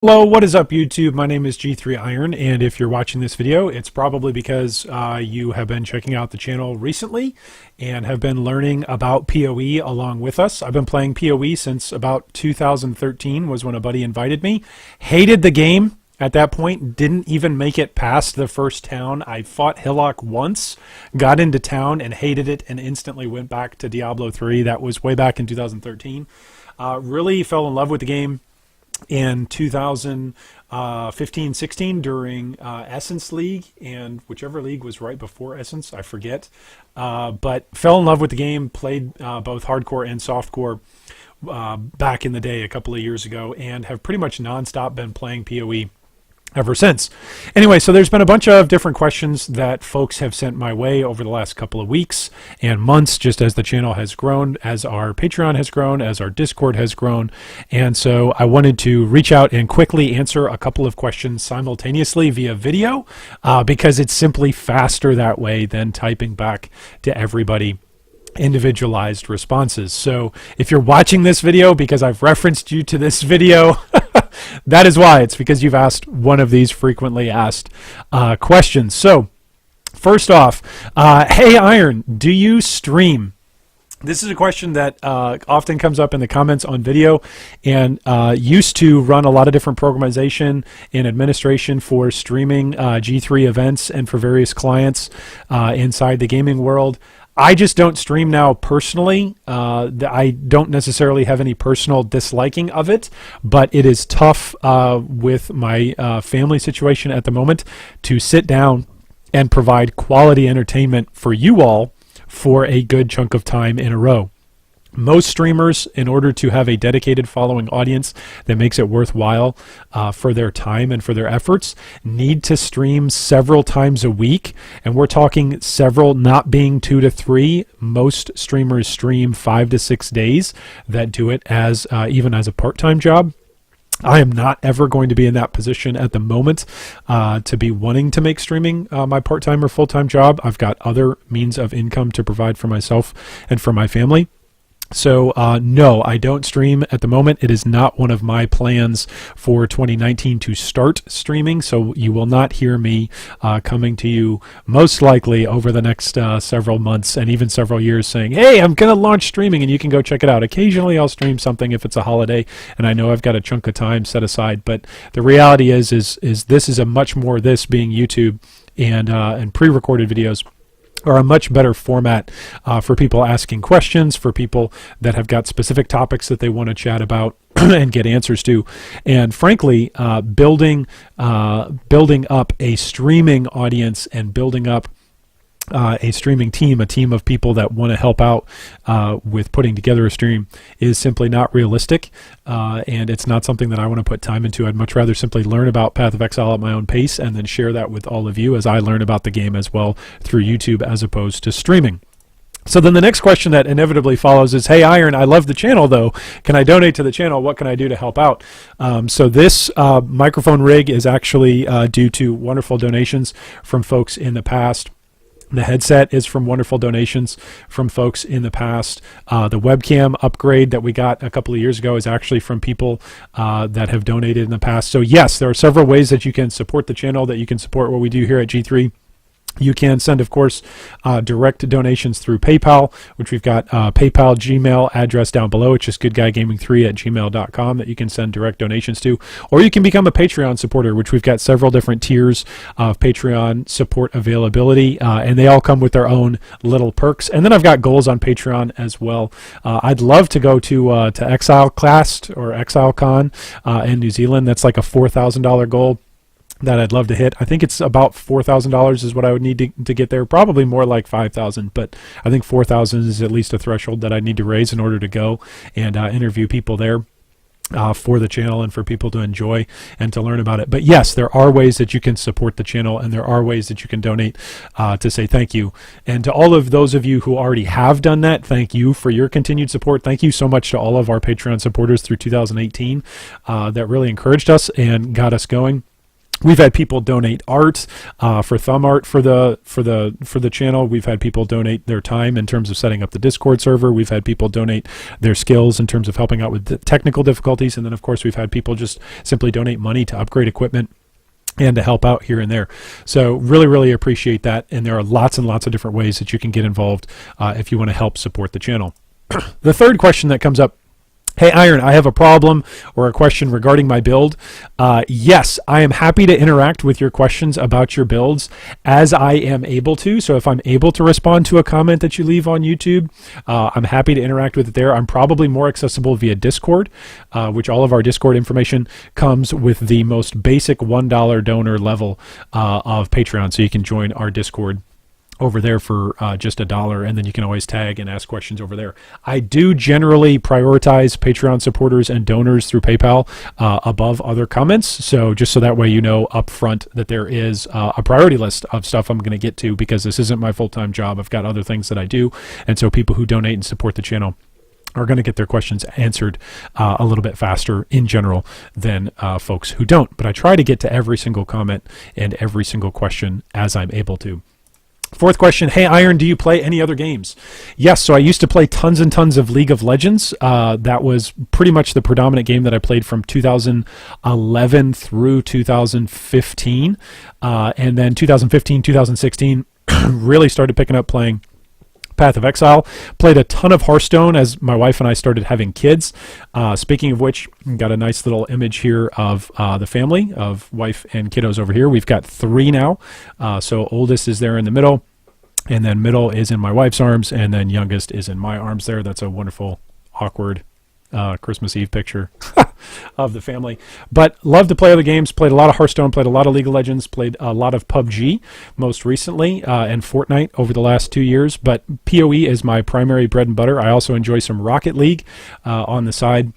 Hello, what is up YouTube? My name is G3Iron, and if you're watching this video, it's probably because you have been checking out the channel recently and have been learning about PoE along with us. I've been playing PoE since about 2013 was when a buddy invited me. Hated the game at that point, didn't even make it past the first town. I fought Hillock once, got into town and hated it, and instantly went back to Diablo 3. That was way back in 2013. Really fell in love with the game in 2015-16 during Essence League, and whichever league was right before Essence, I forget. But fell in love with the game, played both hardcore and softcore back in the day a couple of years ago, and have pretty much nonstop been playing PoE ever since. Anyway, so there's been a bunch of different questions that folks have sent my way over the last couple of weeks and months, just as the channel has grown, as our Patreon has grown, as our Discord has grown. And so I wanted to reach out and quickly answer a couple of questions simultaneously via video because it's simply faster that way than typing back to everybody individualized responses. So if you're watching this video because I've referenced you to this video, that is why. It's because you've asked one of these frequently asked questions. So first off, hey Iron, do you stream? This is a question that often comes up in the comments on video, and used to run a lot of different programmation and administration for streaming G3 events and for various clients inside the gaming world. I just don't stream now personally. I don't necessarily have any personal disliking of it, but it is tough with my family situation at the moment to sit down and provide quality entertainment for you all for a good chunk of time in a row. Most streamers, in order to have a dedicated following audience that makes it worthwhile for their time and for their efforts, need to stream several times a week. And we're talking several, not being 2 to 3. Most streamers stream 5 to 6 days that do it as even as a part-time job. I am not ever going to be in that position at the moment to be wanting to make streaming my part-time or full-time job. I've got other means of income to provide for myself and for my family. So no, I don't stream at the moment. It is not one of my plans for 2019 to start streaming. So you will not hear me coming to you most likely over the next several months and even several years saying, hey, I'm going to launch streaming and you can go check it out. Occasionally I'll stream something if it's a holiday and I know I've got a chunk of time set aside. But the reality is this is a much more, this being YouTube and pre-recorded videos, are a much better format for people asking questions, for people that have got specific topics that they want to chat about and get answers to. And frankly, building up a streaming audience and building up a streaming team, a team of people that want to help out with putting together a stream is simply not realistic, and it's not something that I want to put time into. I'd much rather simply learn about Path of Exile at my own pace and then share that with all of you as I learn about the game as well through YouTube as opposed to streaming. So then the next question that inevitably follows is, hey Iron, I love the channel though. Can I donate to the channel? What can I do to help out? So this microphone rig is actually due to wonderful donations from folks in the past. The headset is from wonderful donations from folks in the past. The webcam upgrade that we got a couple of years ago is actually from people that have donated in the past. So yes, there are several ways that you can support the channel, that you can support what we do here at G3. You can send, of course, direct donations through PayPal, which we've got PayPal Gmail address down below. It's just goodguygaming3@gmail.com that you can send direct donations to. Or you can become a Patreon supporter, which we've got several different tiers of Patreon support availability, and they all come with their own little perks. And then I've got goals on Patreon as well. I'd love to go to ExileCast or ExileCon in New Zealand. That's like a $4,000 goal that I'd love to hit. I think it's about $4,000 is what I would need to get there. Probably more like 5,000, but I think 4,000 is at least a threshold that I need to raise in order to go and interview people there for the channel and for people to enjoy and to learn about it. But yes, there are ways that you can support the channel, and there are ways that you can donate to say thank you. And to all of those of you who already have done that, thank you for your continued support. Thank you so much to all of our Patreon supporters through 2018 that really encouraged us and got us going. We've had people donate art for thumb art for the channel. We've had people donate their time in terms of setting up the Discord server. We've had people donate their skills in terms of helping out with the technical difficulties, and then of course we've had people just simply donate money to upgrade equipment and to help out here and there. So really appreciate that, and there are lots and lots of different ways that you can get involved if you want to help support the channel. The third question that comes up: hey Iron, I have a problem or a question regarding my build. Yes, I am happy to interact with your questions about your builds as I am able to. So if I'm able to respond to a comment that you leave on YouTube, I'm happy to interact with it there. I'm probably more accessible via Discord, which all of our Discord information comes with the most basic $1 donor level of Patreon. So you can join our Discord over there for just $1, and then you can always tag and ask questions over there. I do generally prioritize Patreon supporters and donors through PayPal above other comments, so just so that way you know up front that there is a priority list of stuff I'm going to get to, because this isn't my full-time job. I've got other things that I do, and so people who donate and support the channel are going to get their questions answered a little bit faster in general than folks who don't. But I try to get to every single comment and every single question as I'm able to. Fourth question: hey Iron, do you play any other games? Yes, so I used to play tons and tons of League of Legends. That was pretty much the predominant game that I played from 2011 through 2015. And then 2015, 2016, really started picking up playing Path of Exile. Played a ton of Hearthstone as my wife and I started having kids. Speaking of which, got a nice little image here of the family of wife and kiddos over here. We've got 3 now. So oldest is there in the middle, and then middle is in my wife's arms, and then youngest is in my arms there. That's a wonderful, awkward Christmas Eve picture of the family. But love to play other games. Played a lot of Hearthstone, played a lot of League of Legends, played a lot of PUBG most recently, and Fortnite over the last 2 years. But PoE is my primary bread and butter. I also enjoy some Rocket League on the side,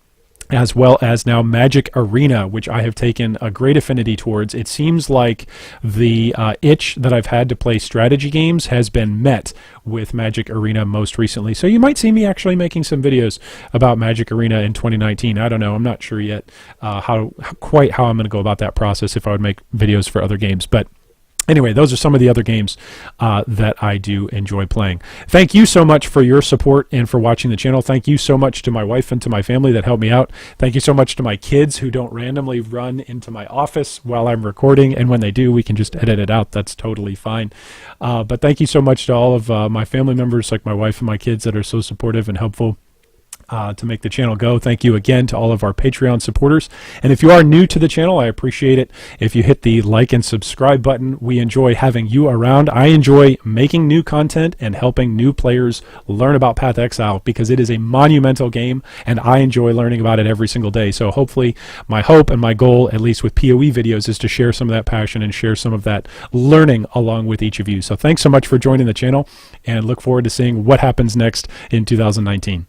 as well as now Magic Arena, which I have taken a great affinity towards. It seems like the itch that I've had to play strategy games has been met with Magic Arena most recently. So you might see me actually making some videos about Magic Arena in 2019. I don't know. I'm not sure yet quite how I'm going to go about that process if I would make videos for other games. But anyway, those are some of the other games that I do enjoy playing. Thank you so much for your support and for watching the channel. Thank you so much to my wife and to my family that helped me out. Thank you so much to my kids who don't randomly run into my office while I'm recording, and when they do, we can just edit it out. That's totally fine. But thank you so much to all of my family members, like my wife and my kids, that are so supportive and helpful to make the channel go. Thank you again to all of our Patreon supporters. And if you are new to the channel, I appreciate it if you hit the like and subscribe button. We enjoy having you around. I enjoy making new content and helping new players learn about Path Exile, because it is a monumental game and I enjoy learning about it every single day. So hopefully my hope and my goal, at least with PoE videos, is to share some of that passion and share some of that learning along with each of you. So thanks so much for joining the channel, and look forward to seeing what happens next in 2019.